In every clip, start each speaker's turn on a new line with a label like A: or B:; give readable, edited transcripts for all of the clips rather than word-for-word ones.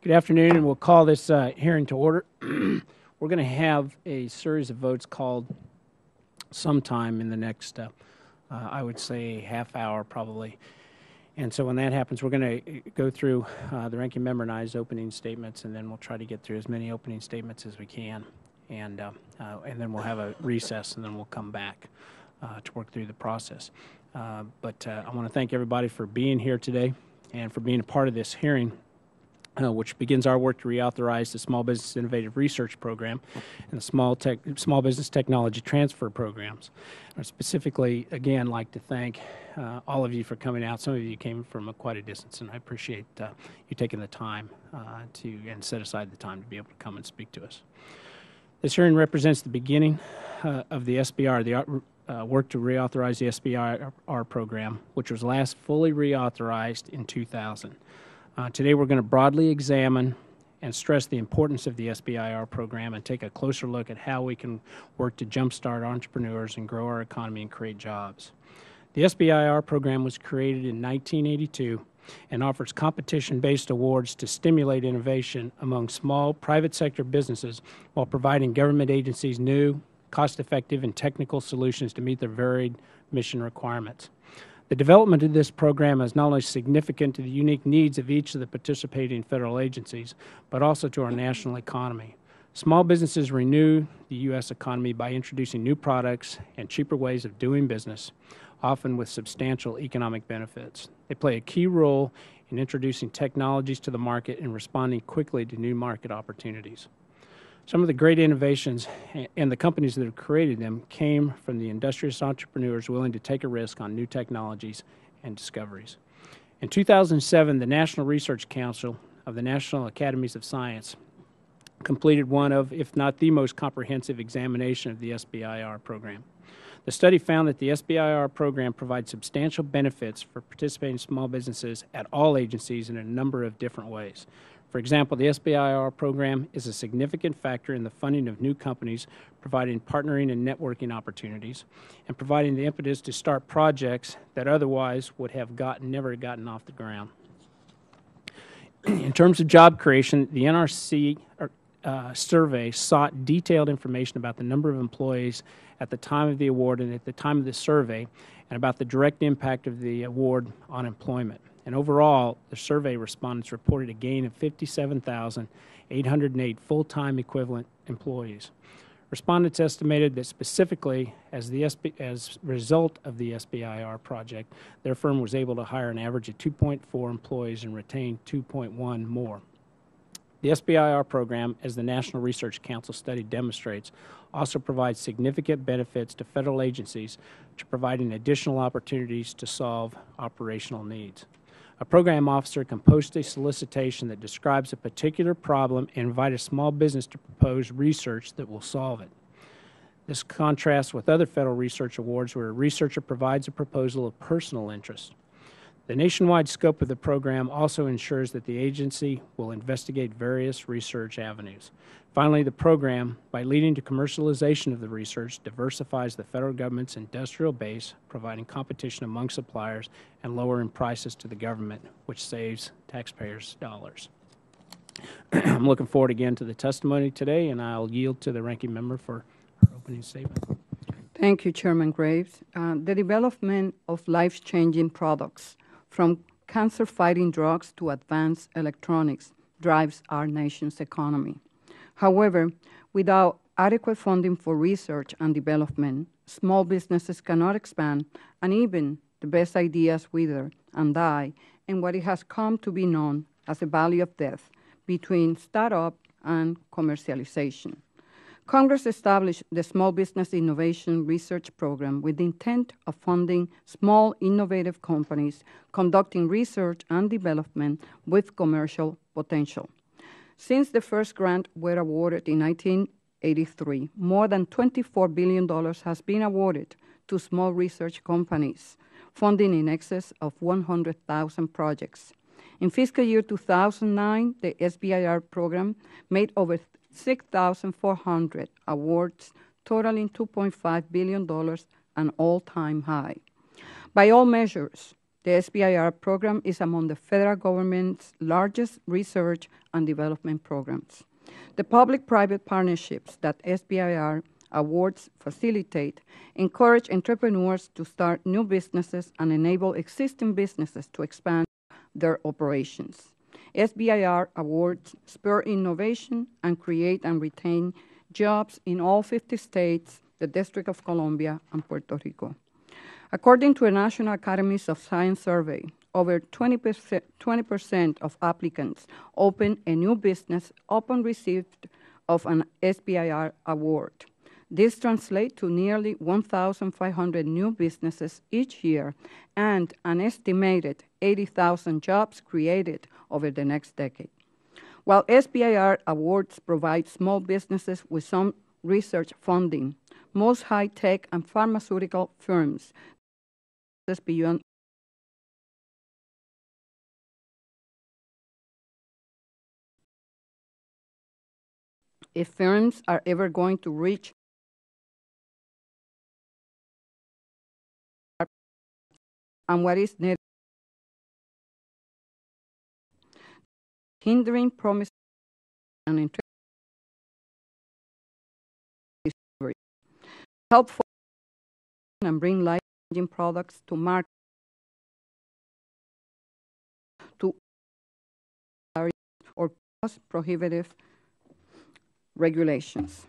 A: Good afternoon, and we'll call this hearing to order. We're going to have a series of votes called sometime in the next, I would say, half hour probably. And so when that happens, we're going to go through the ranking member and I's opening statements, and then we'll try to get through as many opening statements as we can. And then we'll have a recess, and then we'll come back to work through the process. But I want to thank everybody for being here today and for being a part of this hearing, which begins our work to reauthorize the Small Business Innovative Research Program and the Small Business Technology Transfer Programs. I'd specifically, again, like to thank all of you for coming out. Some of you came from quite a distance, and I appreciate you taking the time and set aside the time to be able to come and speak to us. This hearing represents the beginning of the SBIR, the work to reauthorize the SBIR program, which was last fully reauthorized in 2000. Today we're going to broadly examine and stress the importance of the SBIR program and take a closer look at how we can work to jumpstart entrepreneurs and grow our economy and create jobs. The SBIR program was created in 1982 and offers competition-based awards to stimulate innovation among small private sector businesses while providing government agencies new, cost-effective, and technical solutions to meet their varied mission requirements. The development of this program is not only significant to the unique needs of each of the participating federal agencies, but also to our national economy. Small businesses renew the U.S. economy by introducing new products and cheaper ways of doing business, often with substantial economic benefits. They play a key role in introducing technologies to the market and responding quickly to new market opportunities. Some of the great innovations and the companies that have created them came from the industrious entrepreneurs willing to take a risk on new technologies and discoveries. In 2007, the National Research Council of the National Academies of Science completed one of, if not the most comprehensive examination of the SBIR program. The study found that the SBIR program provides substantial benefits for participating small businesses at all agencies in a number of different ways. For example, the SBIR program is a significant factor in the funding of new companies, providing partnering and networking opportunities, and providing the impetus to start projects that otherwise would have never gotten off the ground. In terms of job creation, the NRC survey sought detailed information about the number of employees at the time of the award and at the time of the survey, and about the direct impact of the award on employment. And overall, the survey respondents reported a gain of 57,808 full-time equivalent employees. Respondents estimated that specifically as a result of the SBIR project, their firm was able to hire an average of 2.4 employees and retain 2.1 more. The SBIR program, as the National Research Council study demonstrates, also provides significant benefits to federal agencies to providing additional opportunities to solve operational needs. A program officer can post a solicitation that describes a particular problem and invite a small business to propose research that will solve it. This contrasts with other federal research awards where a researcher provides a proposal of personal interest. The nationwide scope of the program also ensures that the agency will investigate various research avenues. Finally, the program, by leading to commercialization of the research, diversifies the federal government's industrial base, providing competition among suppliers and lowering prices to the government, which saves taxpayers' dollars. I'm looking forward again to the testimony today, and I'll yield to the ranking member for her opening statement.
B: Thank you, Chairman Graves. The development of life-changing products, from cancer-fighting drugs to advanced electronics, drives our nation's economy. However, without adequate funding for research and development, small businesses cannot expand, and even the best ideas wither and die in what it has come to be known as the valley of death between startup and commercialization. Congress established the Small Business Innovation Research Program with the intent of funding small, innovative companies conducting research and development with commercial potential. Since the first grant were awarded in 1983, more than $24 billion has been awarded to small research companies, funding in excess of 100,000 projects. In fiscal year 2009, the SBIR program made over 6,400 awards, totaling $2.5 billion, an all-time high. By all measures, The SBIR program is among the federal government's largest research and development programs. The public-private partnerships that SBIR awards facilitate encourage entrepreneurs to start new businesses and enable existing businesses to expand their operations. SBIR awards spur innovation and create and retain jobs in all 50 states, the District of Columbia, and Puerto Rico. According to a National Academies of Science survey, over 20% of applicants open a new business upon receipt of an SBIR award. This translates to nearly 1,500 new businesses each year and an estimated 80,000 jobs created over the next decade. While SBIR awards provide small businesses with some research funding, most high-tech and pharmaceutical firms beyond if firms are ever going to reach and what is needed, hindering promise and discovery, help and bring life-changing products to market to or cost-prohibitive regulations.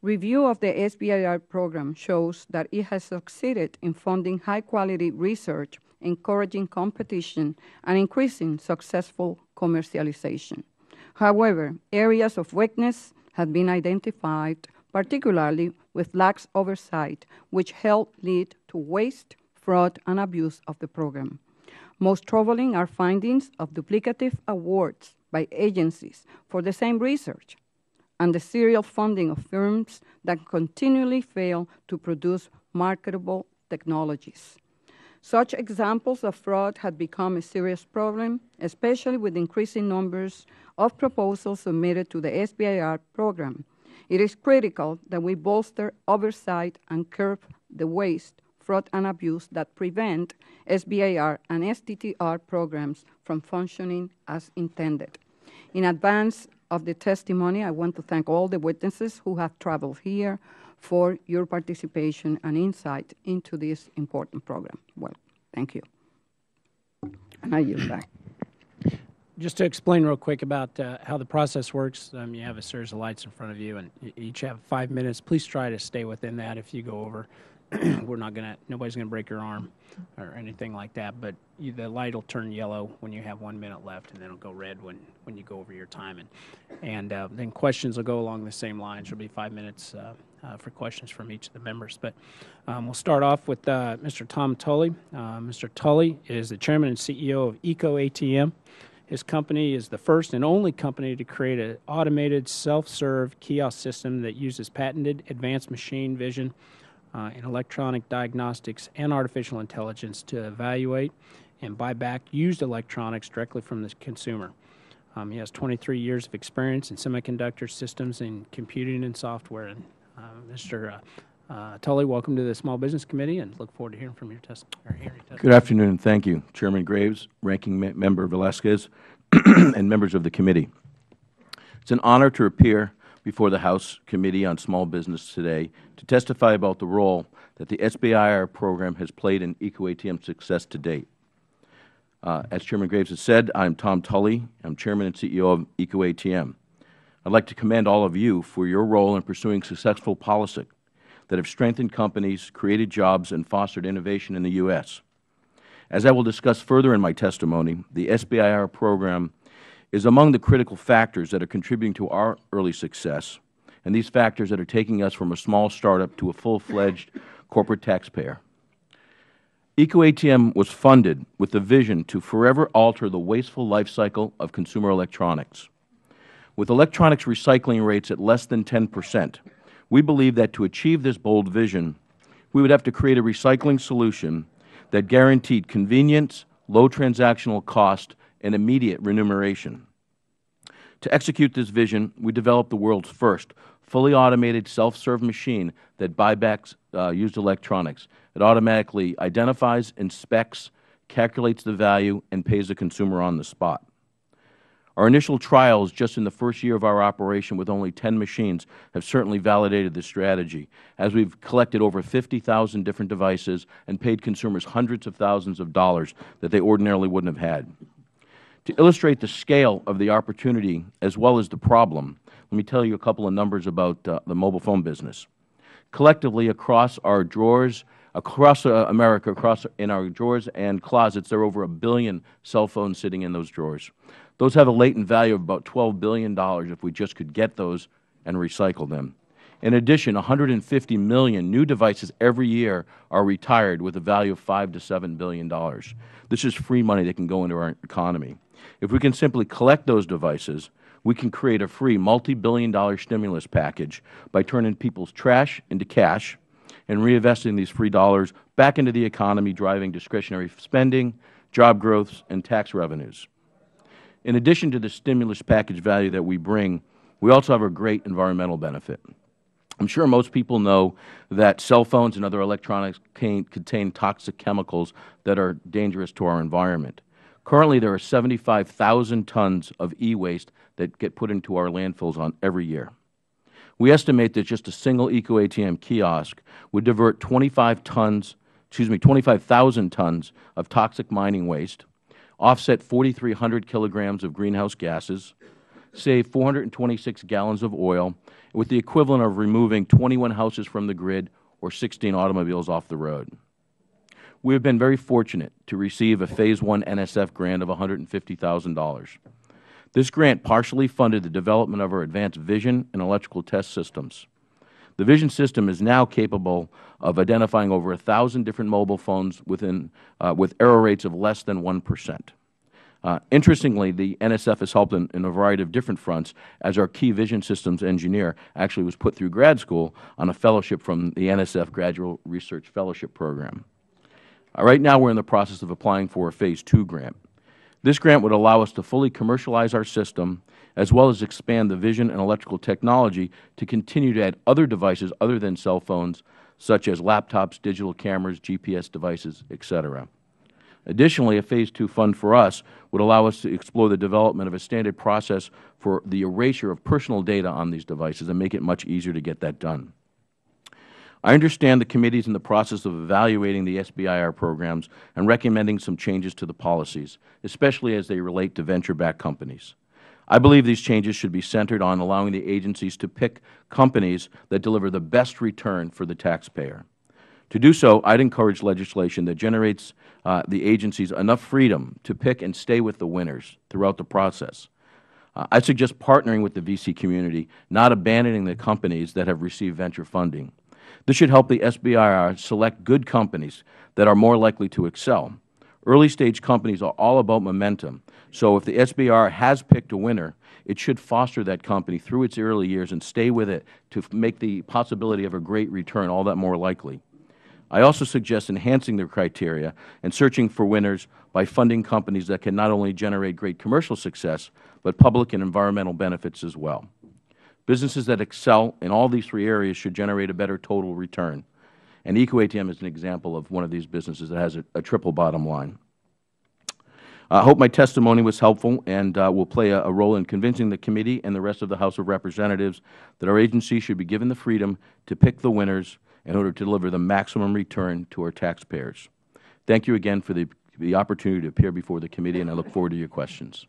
B: Review of the SBIR program shows that it has succeeded in funding high-quality research, encouraging competition, and increasing successful commercialization. However, areas of weakness have been identified, particularly with lax oversight, which help lead to waste, fraud, and abuse of the program. Most troubling are findings of duplicative awards by agencies for the same research and the serial funding of firms that continually fail to produce marketable technologies. Such examples of fraud have become a serious problem, especially with increasing numbers of proposals submitted to the SBIR program. It is critical that we bolster oversight and curb the waste, fraud, and abuse that prevent SBIR and STTR programs from functioning as intended. In advance of the testimony, I want to thank all the witnesses who have traveled here for your participation and insight into this important program. Well, thank you. And I yield back.
A: Just to explain real quick about how the process works, you have a series of lights in front of you, and you each have 5 minutes. Please try to stay within that. If you go over, nobody's gonna break your arm or anything like that, but the light will turn yellow when you have 1 minute left, and then it'll go red when you go over your time. And then questions will go along the same lines. There'll be 5 minutes for questions from each of the members. But we'll start off with Mr. Tom Tully. Mr. Tully is the chairman and CEO of EcoATM. His company is the first and only company to create an automated self-serve kiosk system that uses patented advanced machine vision and electronic diagnostics and artificial intelligence to evaluate and buy back used electronics directly from the consumer. He has 23 years of experience in semiconductor systems and computing and software. And Mr. Tully, welcome to the Small Business Committee, and look forward to hearing from your testimony.
C: Good afternoon, and thank you, Chairman Graves, Ranking Member Velasquez, and members of the committee. It's an honor to appear before the House Committee on Small Business today to testify about the role that the SBIR program has played in EcoATM's success to date. As Chairman Graves has said, I am Tom Tully. I'm Chairman and CEO of EcoATM. I'd like to commend all of you for your role in pursuing successful policy that have strengthened companies, created jobs, and fostered innovation in the U.S. As I will discuss further in my testimony, the SBIR program is among the critical factors that are contributing to our early success, and these factors that are taking us from a small startup to a full-fledged corporate taxpayer. EcoATM was funded with the vision to forever alter the wasteful life cycle of consumer electronics. With electronics recycling rates at less than 10%, we believe that to achieve this bold vision, we would have to create a recycling solution that guaranteed convenience, low transactional cost, and immediate remuneration. To execute this vision, we developed the world's first fully automated self-serve machine that buybacks used electronics. It automatically identifies, inspects, calculates the value, and pays the consumer on the spot. Our initial trials just in the first year of our operation with only 10 machines have certainly validated this strategy, as we have collected over 50,000 different devices and paid consumers hundreds of thousands of dollars that they ordinarily wouldn't have had. To illustrate the scale of the opportunity as well as the problem, let me tell you a couple of numbers about the mobile phone business. Collectively, across our drawers, across America, in our drawers and closets, there are over 1 billion cell phones sitting in those drawers. Those have a latent value of about $12 billion if we just could get those and recycle them. In addition, 150 million new devices every year are retired with a value of $5 to $7 billion. This is free money that can go into our economy. If we can simply collect those devices, we can create a free multi-billion-dollar stimulus package by turning people's trash into cash and reinvesting these free dollars back into the economy, driving discretionary spending, job growth, and tax revenues. In addition to the stimulus package value that we bring, we also have a great environmental benefit. I am sure most people know that cell phones and other electronics contain toxic chemicals that are dangerous to our environment. Currently, there are 75,000 tons of e-waste that get put into our landfills every year. We estimate that just a single EcoATM kiosk would divert 25,000 tons of toxic mining waste, offset 4,300 kilograms of greenhouse gases, save 426 gallons of oil, with the equivalent of removing 21 houses from the grid or 16 automobiles off the road. We have been very fortunate to receive a Phase 1 NSF grant of $150,000. This grant partially funded the development of our advanced vision and electrical test systems. The vision system is now capable of identifying over 1,000 different mobile phones with error rates of less than 1%. Interestingly, the NSF has helped in a variety of different fronts, as our key vision systems engineer actually was put through grad school on a fellowship from the NSF Graduate Research Fellowship Program. Right now, we are in the process of applying for a Phase 2 grant. This grant would allow us to fully commercialize our system, as well as expand the vision and electrical technology to continue to add other devices other than cell phones, such as laptops, digital cameras, GPS devices, etc. Additionally, a Phase 2 fund for us would allow us to explore the development of a standard process for the erasure of personal data on these devices and make it much easier to get that done. I understand the committee is in the process of evaluating the SBIR programs and recommending some changes to the policies, especially as they relate to venture-backed companies. I believe these changes should be centered on allowing the agencies to pick companies that deliver the best return for the taxpayer. To do so, I would encourage legislation that generates the agencies enough freedom to pick and stay with the winners throughout the process. I suggest partnering with the VC community, not abandoning the companies that have received venture funding. This should help the SBIR select good companies that are more likely to excel. Early-stage companies are all about momentum, so if the SBIR has picked a winner, it should foster that company through its early years and stay with it to make the possibility of a great return all that more likely. I also suggest enhancing their criteria and searching for winners by funding companies that can not only generate great commercial success, but public and environmental benefits as well. Businesses that excel in all these three areas should generate a better total return. And EcoATM is an example of one of these businesses that has a triple bottom line. I hope my testimony was helpful and will play a role in convincing the committee and the rest of the House of Representatives that our agency should be given the freedom to pick the winners in order to deliver the maximum return to our taxpayers. Thank you again for the opportunity to appear before the committee, and I look forward to your questions.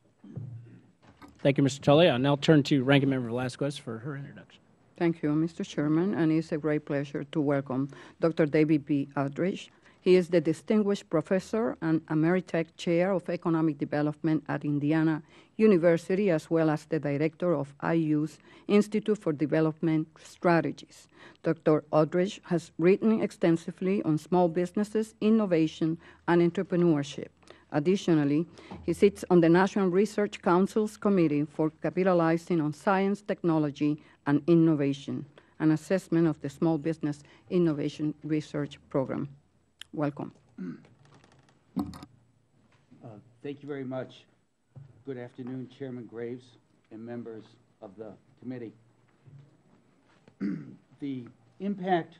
A: Thank you, Mr. Tully. I will now turn to Ranking Member Velasquez for her introduction.
B: Thank you, Mr. Chairman, and it is a great pleasure to welcome Dr. David B. Audretsch. He is the Distinguished Professor and Emeritech Chair of Economic Development at Indiana University, as well as the Director of IU's Institute for Development Strategies. Dr. Audretsch has written extensively on small businesses, innovation, and entrepreneurship. Additionally, he sits on the National Research Council's Committee for Capitalizing on Science, Technology, and Innovation, an assessment of the Small Business Innovation Research Program. Welcome.
D: Thank you very much. Good afternoon, Chairman Graves and members of the committee. The impact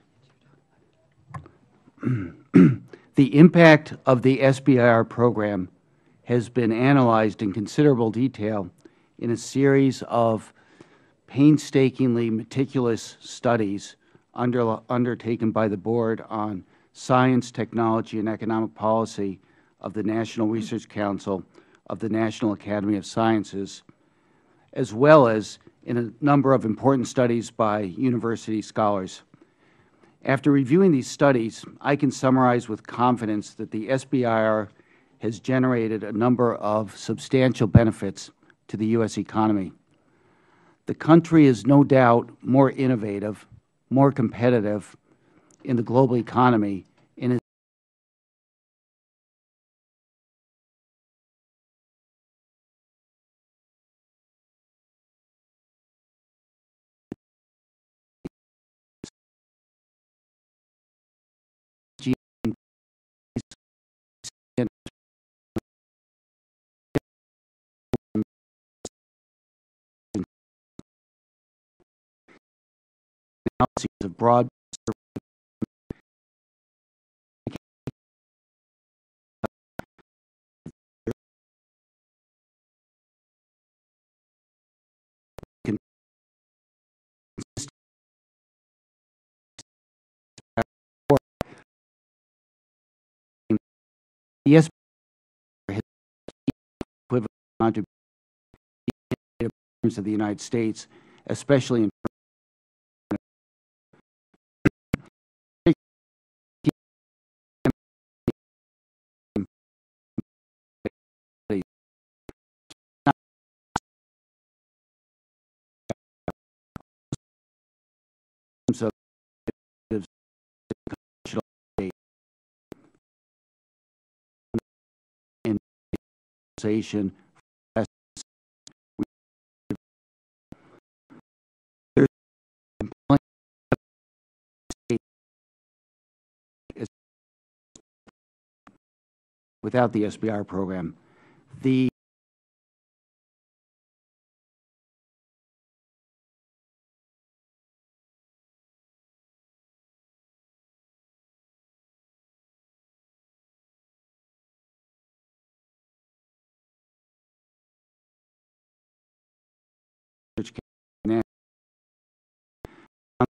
D: The impact of the SBIR program has been analyzed in considerable detail in a series of painstakingly meticulous studies undertaken by the Board on Science, Technology, and Economic Policy of the National Research Council of the National Academy of Sciences, as well as in a number of important studies by university scholars. After reviewing these studies, I can summarize with confidence that the SBIR has generated a number of substantial benefits to the U.S. economy. The country is no doubt more innovative, more competitive in the global economy, and of broad the SBIR has equivalent contributions of the United States, especially in terms of in without the SBIR program. The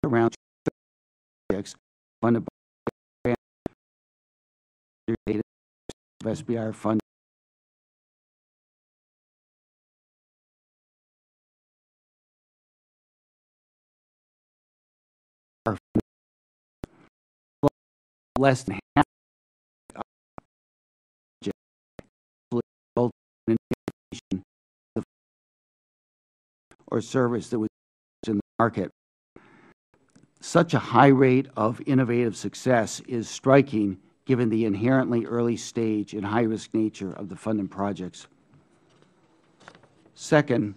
D: around projects funded by SBIR funding are less than half or service that was in the market. Such a high rate of innovative success is striking given the inherently early stage and high-risk nature of the funded projects. Second,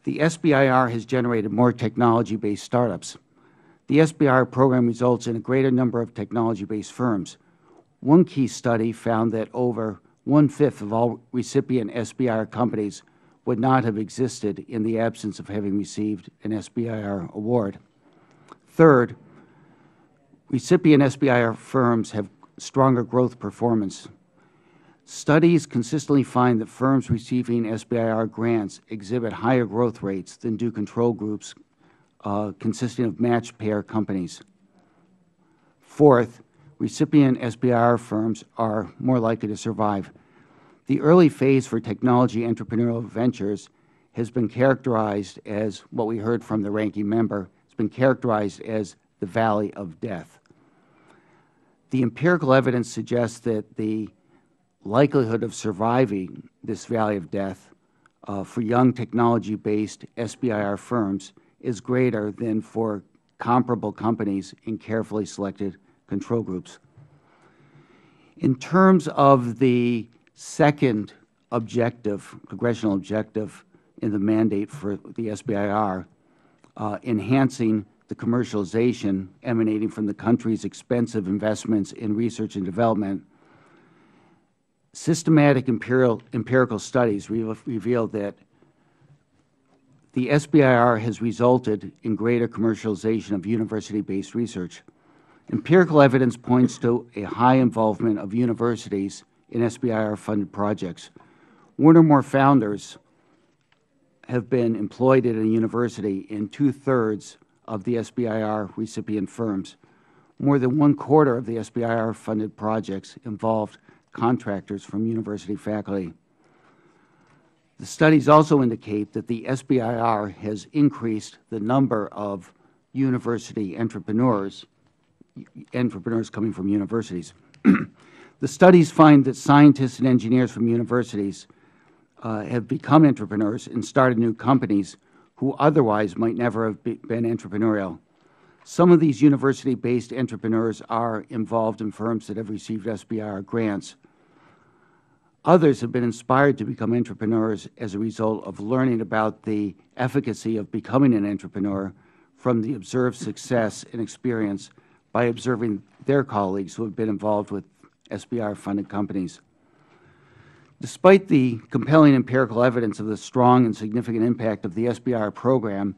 D: the SBIR has generated more technology-based startups. The SBIR program results in a greater number of technology-based firms. One key study found that over 1/5 of all recipient SBIR companies would not have existed in the absence of having received an SBIR award. Third, recipient SBIR firms have stronger growth performance. Studies consistently find that firms receiving SBIR grants exhibit higher growth rates than do control groups consisting of matched pair companies. Fourth, recipient SBIR firms are more likely to survive. The early phase for technology entrepreneurial ventures has been characterized as what we heard from the ranking member. It's been characterized as the valley of death. The empirical evidence suggests that the likelihood of surviving this valley of death for young technology-based SBIR firms is greater than for comparable companies in carefully selected control groups. In terms of the second objective, congressional objective in the mandate for the SBIR, enhancing the commercialization emanating from the country's expensive investments in research and development, systematic empirical studies revealed that the SBIR has resulted in greater commercialization of university-based research. Empirical evidence points to a high involvement of universities in SBIR-funded projects. One or more founders have been employed at a university in 2/3 of the SBIR recipient firms. More than 1/4 of the SBIR-funded projects involved contractors from university faculty. The studies also indicate that the SBIR has increased the number of university entrepreneurs coming from universities. The studies find that scientists and engineers from universities have become entrepreneurs and started new companies who otherwise might never have been entrepreneurial. Some of these university-based entrepreneurs are involved in firms that have received SBIR grants. Others have been inspired to become entrepreneurs as a result of learning about the efficacy of becoming an entrepreneur from the observed success and experience by observing their colleagues who have been involved with SBIR-funded companies. Despite the compelling empirical evidence of the strong and significant impact of the SBIR program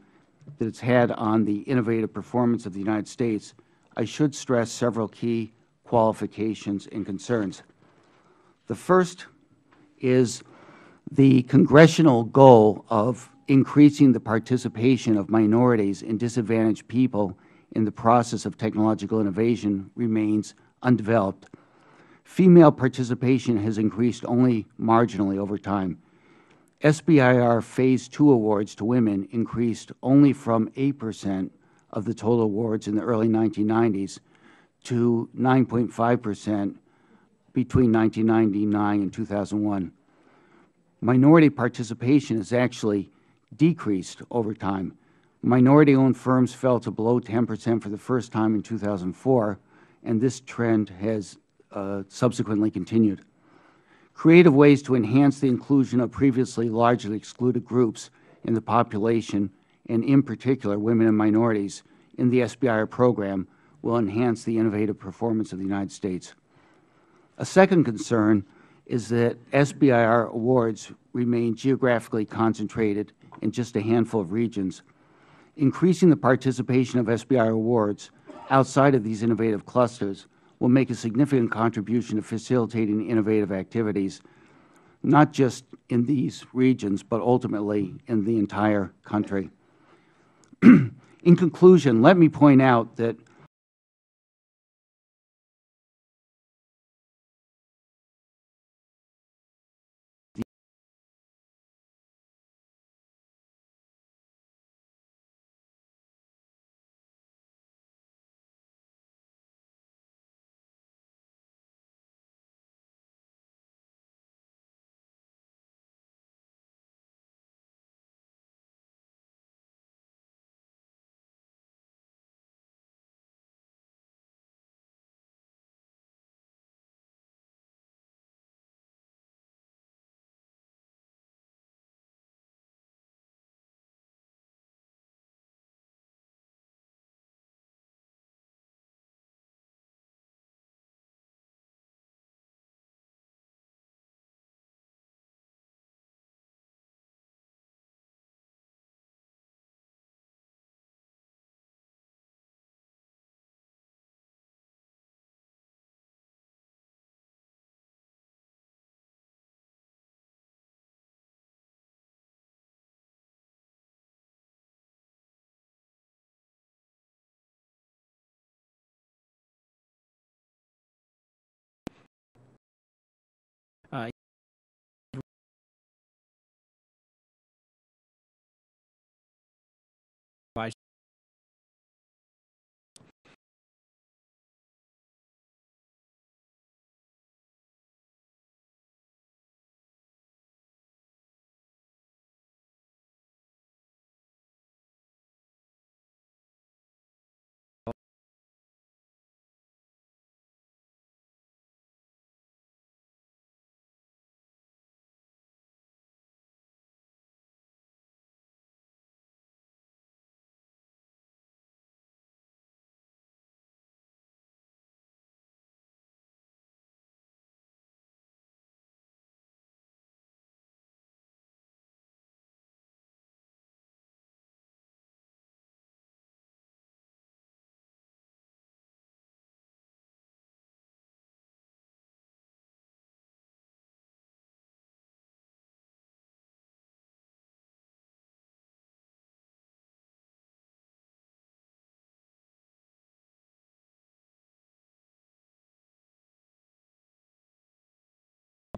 D: that it's had on the innovative performance of the United States, I should stress several key qualifications and concerns. The first is the congressional goal of increasing the participation of minorities and disadvantaged people in the process of technological innovation remains undeveloped. Female participation has increased only marginally over time. SBIR Phase 2 awards to women increased only from 8% of the total awards in the early 1990s to 9.5% between 1999 and 2001. Minority participation has actually decreased over time. Minority-owned firms fell to below 10% for the first time in 2004, and this trend has subsequently continued. Creative ways to enhance the inclusion of previously largely excluded groups in the population, and in particular women and minorities, in the SBIR program will enhance the innovative performance of the United States. A second concern is that SBIR awards remain geographically concentrated in just a handful of regions. Increasing the participation of SBIR awards outside of these innovative clusters will make a significant contribution to facilitating innovative activities, not just in these regions, but ultimately in the entire country. In conclusion, let me point out that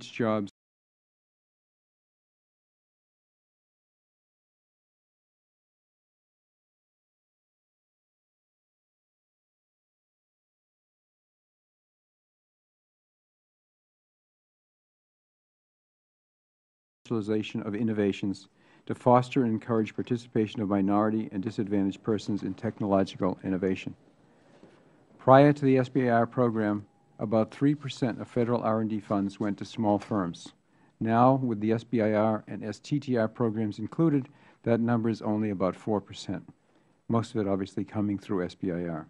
E: creates jobs, of innovations to foster and encourage participation of minority and disadvantaged persons in technological innovation. Prior to the SBIR program, about 3% of Federal R&D funds went to small firms. Now, with the SBIR and STTR programs included, that number is only about 4%, most of it obviously coming through SBIR.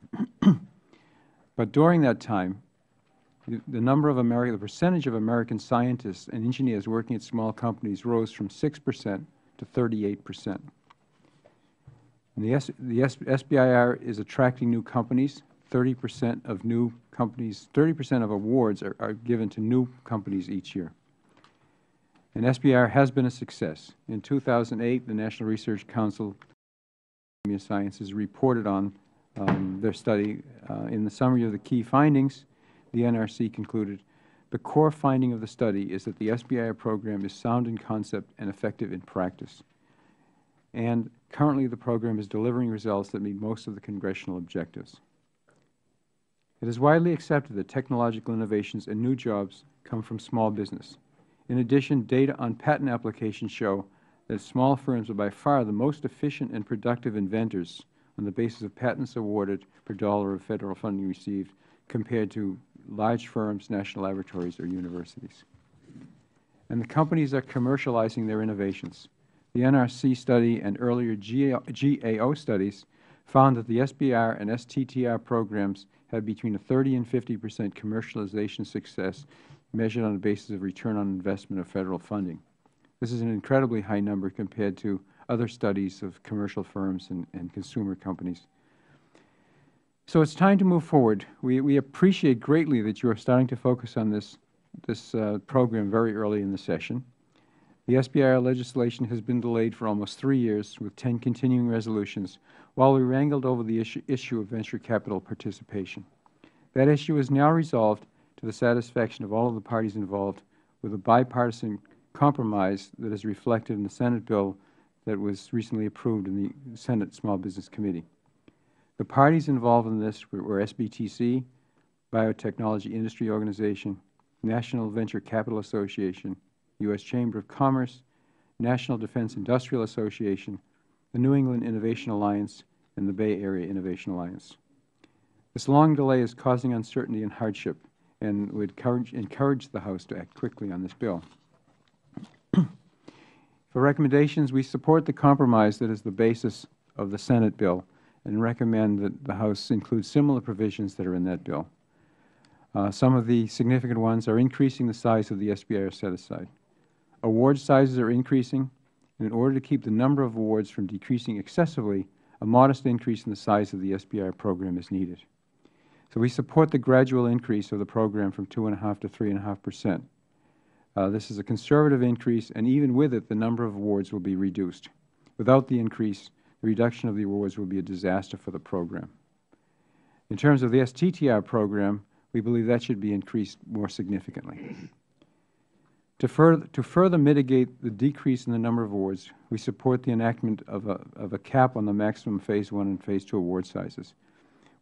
E: But during that time, the percentage of American scientists and engineers working at small companies rose from 6% to 38%. And the SBIR is attracting new companies. 30% of new companies, 30% of awards are given to new companies each year. And SBIR has been a success. In 2008, the National Research Council of Sciences reported on their study. In the summary of the key findings, the NRC concluded, the core finding of the study is that the SBIR program is sound in concept and effective in practice. And currently the program is delivering results that meet most of the congressional objectives. It is widely accepted that technological innovations and new jobs come from small business. In addition, data on patent applications show that small firms are by far the most efficient and productive inventors on the basis of patents awarded per dollar of Federal funding received compared to large firms, national laboratories, or universities. And the companies are commercializing their innovations. The NRC study and earlier GAO studies found that the SBIR and STTR programs had between a 30 and 50% commercialization success measured on the basis of return on investment of Federal funding. This is an incredibly high number compared to other studies of commercial firms and consumer companies. So it's time to move forward. We appreciate greatly that you are starting to focus on this program very early in the session. The SBIR legislation has been delayed for almost 3 years with 10 continuing resolutions while we wrangled over the issue of venture capital participation. That issue is now resolved to the satisfaction of all of the parties involved with a bipartisan compromise that is reflected in the Senate bill that was recently approved in the Senate Small Business Committee. The parties involved in this were SBTC, Biotechnology Industry Organization, National Venture Capital Association, U.S. Chamber of Commerce, National Defense Industrial Association, the New England Innovation Alliance, and the Bay Area Innovation Alliance. This long delay is causing uncertainty and hardship, and would encourage the House to act quickly on this bill. For recommendations, we support the compromise that is the basis of the Senate bill and recommend that the House include similar provisions that are in that bill. Some of the significant ones are increasing the size of the SBIR set-aside. Award sizes are increasing, and in order to keep the number of awards from decreasing excessively, a modest increase in the size of the SBIR program is needed. So we support the gradual increase of the program from 2.5% to 3.5%. This is a conservative increase, and even with it, the number of awards will be reduced. Without the increase, the reduction of the awards will be a disaster for the program. In terms of the STTR program, we believe that should be increased more significantly. To further mitigate the decrease in the number of awards, we support the enactment of a cap on the maximum Phase 1 and Phase 2 award sizes.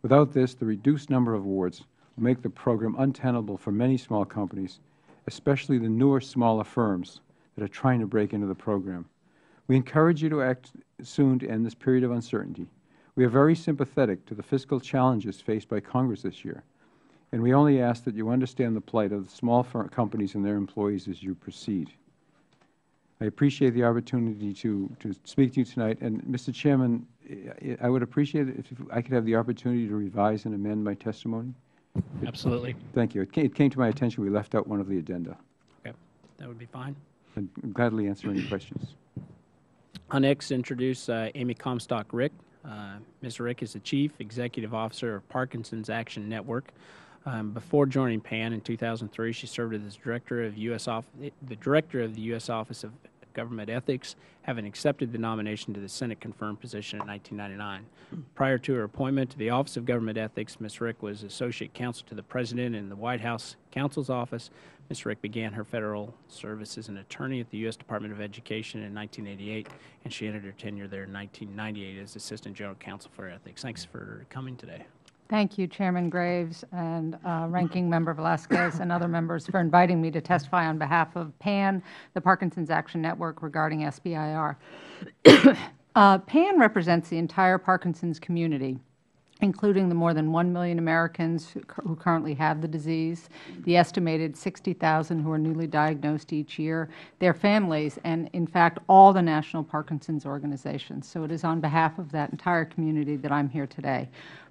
E: Without this, the reduced number of awards will make the program untenable for many small companies, especially the newer, smaller firms that are trying to break into the program. We encourage you to act soon to end this period of uncertainty. We are very sympathetic to the fiscal challenges faced by Congress this year, and we only ask that you understand the plight of the small companies and their employees as you proceed. I appreciate the opportunity to speak to you tonight, and Mr. Chairman, I would appreciate it if I could have the opportunity to revise and amend my testimony.
A: Absolutely.
E: Thank you. It came to my attention we left out one of the addenda.
A: Okay. That would be fine.
E: I'd gladly answer any questions.
A: I'll next introduce Amy Comstock Rick. Ms. Rick is the Chief Executive Officer of Parkinson's Action Network. Before joining PAN in 2003, she served as the Director of the U.S. Office of Government Ethics, having accepted the nomination to the Senate-confirmed position in 1999. Prior to her appointment to the Office of Government Ethics, Ms. Rick was Associate Counsel to the President in the White House Counsel's Office. Ms. Rick began her federal service as an attorney at the U.S. Department of Education in 1988, and she ended her tenure there in 1998 as Assistant General Counsel for Ethics. Thanks for coming today.
F: Thank you, Chairman Graves and Ranking Member Velasquez and other members for inviting me to testify on behalf of PAN, the Parkinson's Action Network, regarding SBIR. PAN represents the entire Parkinson's community, including the more than 1 million Americans who currently have the disease, the estimated 60,000 who are newly diagnosed each year, their families, and in fact all the national Parkinson's organizations. So it is on behalf of that entire community that I am here today.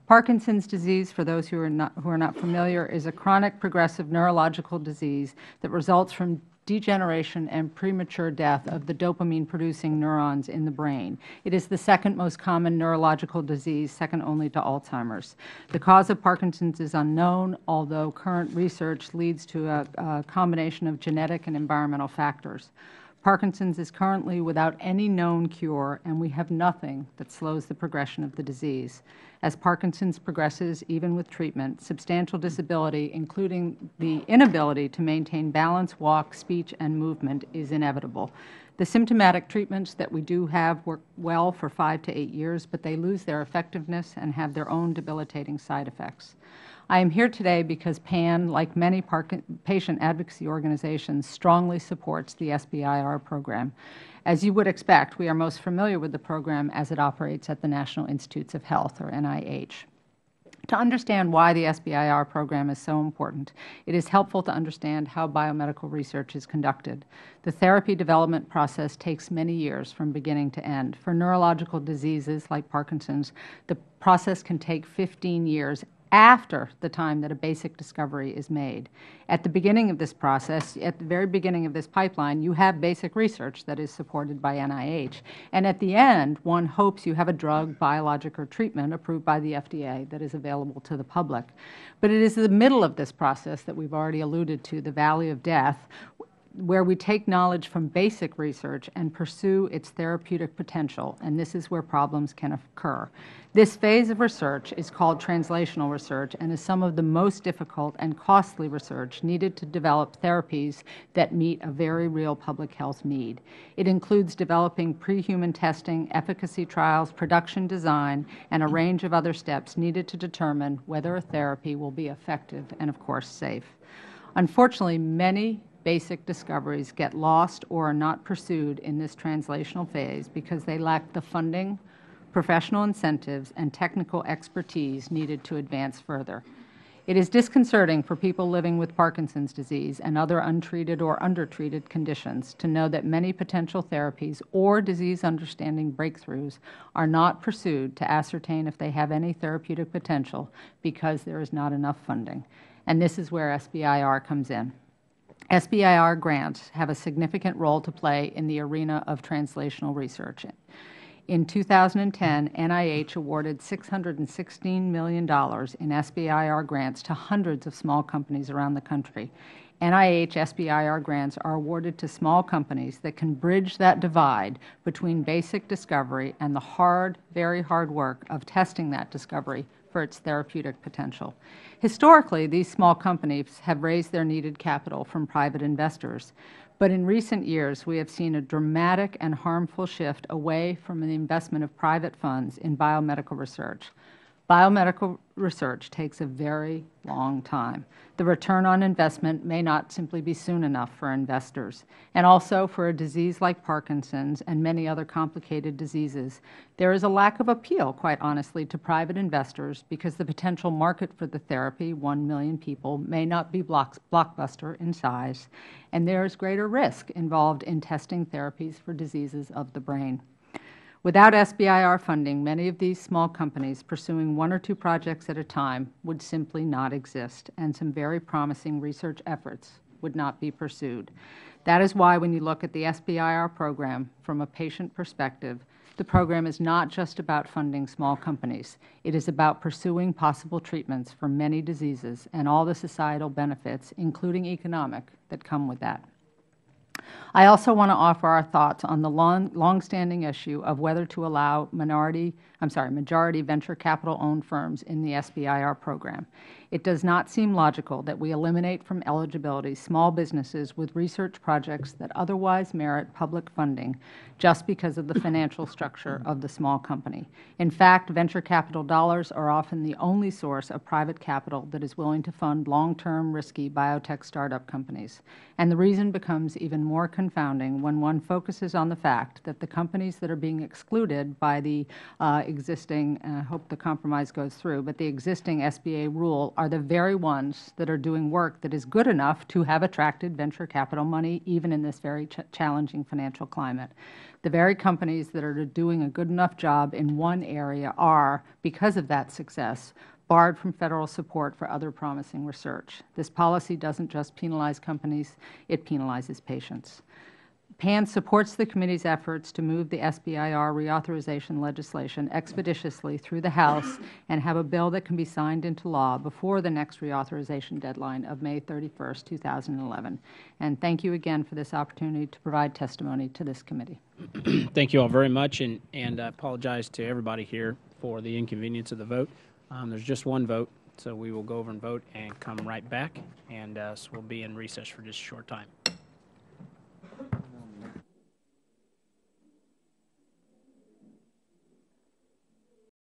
F: Parkinson's disease, for those who are not familiar, is a chronic progressive neurological disease that results from degeneration and premature death of the dopamine-producing neurons in the brain. It is the second most common neurological disease, second only to Alzheimer's. The cause of Parkinson's is unknown, although current research leads to a combination of genetic and environmental factors. Parkinson's is currently without any known cure, and we have nothing that slows the progression of the disease. As Parkinson's progresses, even with treatment, substantial disability, including the inability to maintain balance, walk, speech, and movement, is inevitable. The symptomatic treatments that we do have work well for 5 to 8 years, but they lose their effectiveness and have their own debilitating side effects. I am here today because PAN, like many patient advocacy organizations, strongly supports the SBIR program. As you would expect, we are most familiar with the program as it operates at the National Institutes of Health, or NIH. To understand why the SBIR program is so important, it is helpful to understand how biomedical research is conducted. The therapy development process takes many years from beginning to end. For neurological diseases like Parkinson's, the process can take 15 years after the time that a basic discovery is made. At the beginning of this process, at the very beginning of this pipeline, you have basic research that is supported by NIH. And at the end, one hopes you have a drug, biologic, or treatment approved by the FDA that is available to the public. But it is the middle of this process that we've already alluded to, the valley of death, where we take knowledge from basic research and pursue its therapeutic potential, and this is where problems can occur. This phase of research is called translational research and is some of the most difficult and costly research needed to develop therapies that meet a very real public health need. It includes developing pre-human testing, efficacy trials, production design, and a range of other steps needed to determine whether a therapy will be effective and, of course, safe. Unfortunately, many basic discoveries get lost or are not pursued in this translational phase because they lack the funding, professional incentives, and technical expertise needed to advance further. It is disconcerting for people living with Parkinson's disease and other untreated or undertreated conditions to know that many potential therapies or disease understanding breakthroughs are not pursued to ascertain if they have any therapeutic potential because there is not enough funding. And this is where SBIR comes in. SBIR grants have a significant role to play in the arena of translational research. In 2010, NIH awarded $616 million in SBIR grants to hundreds of small companies around the country. NIH SBIR grants are awarded to small companies that can bridge that divide between basic discovery and the hard, very hard work of testing that discovery for its therapeutic potential. Historically, these small companies have raised their needed capital from private investors, but in recent years we have seen a dramatic and harmful shift away from the investment of private funds in biomedical research. Biomedical research takes a very long time. The return on investment may not simply be soon enough for investors. And also for a disease like Parkinson's and many other complicated diseases, there is a lack of appeal, quite honestly, to private investors because the potential market for the therapy, 1 million people, may not be blockbuster in size, and there is greater risk involved in testing therapies for diseases of the brain. Without SBIR funding, many of these small companies pursuing 1 or 2 projects at a time would simply not exist, and some very promising research efforts would not be pursued. That is why when you look at the SBIR program from a patient perspective, the program is not just about funding small companies. It is about pursuing possible treatments for many diseases and all the societal benefits, including economic, that come with that. I also want to offer our thoughts on the long-standing issue of whether to allow majority venture capital-owned firms in the SBIR program. It does not seem logical that we eliminate from eligibility small businesses with research projects that otherwise merit public funding just because of the financial structure of the small company. In fact, venture capital dollars are often the only source of private capital that is willing to fund long-term, risky biotech startup companies. And the reason becomes even more confounding when one focuses on the fact that the companies that are being excluded by the existing, I hope the compromise goes through, but the existing SBA rule are the very ones that are doing work that is good enough to have attracted venture capital money even in this very challenging financial climate. The very companies that are doing a good enough job in one area are, because of that success, barred from Federal support for other promising research. This policy doesn't just penalize companies, it penalizes patients. PAN supports the committee's efforts to move the SBIR reauthorization legislation expeditiously through the House and have a bill that can be signed into law before the next reauthorization deadline of May 31, 2011. And thank you again for this opportunity to provide testimony to this committee.
A: Thank you all very much, and I apologize to everybody here for the inconvenience of the vote. There's just one vote, so we will go over and vote and come right back, and so we'll be in recess for just a short time.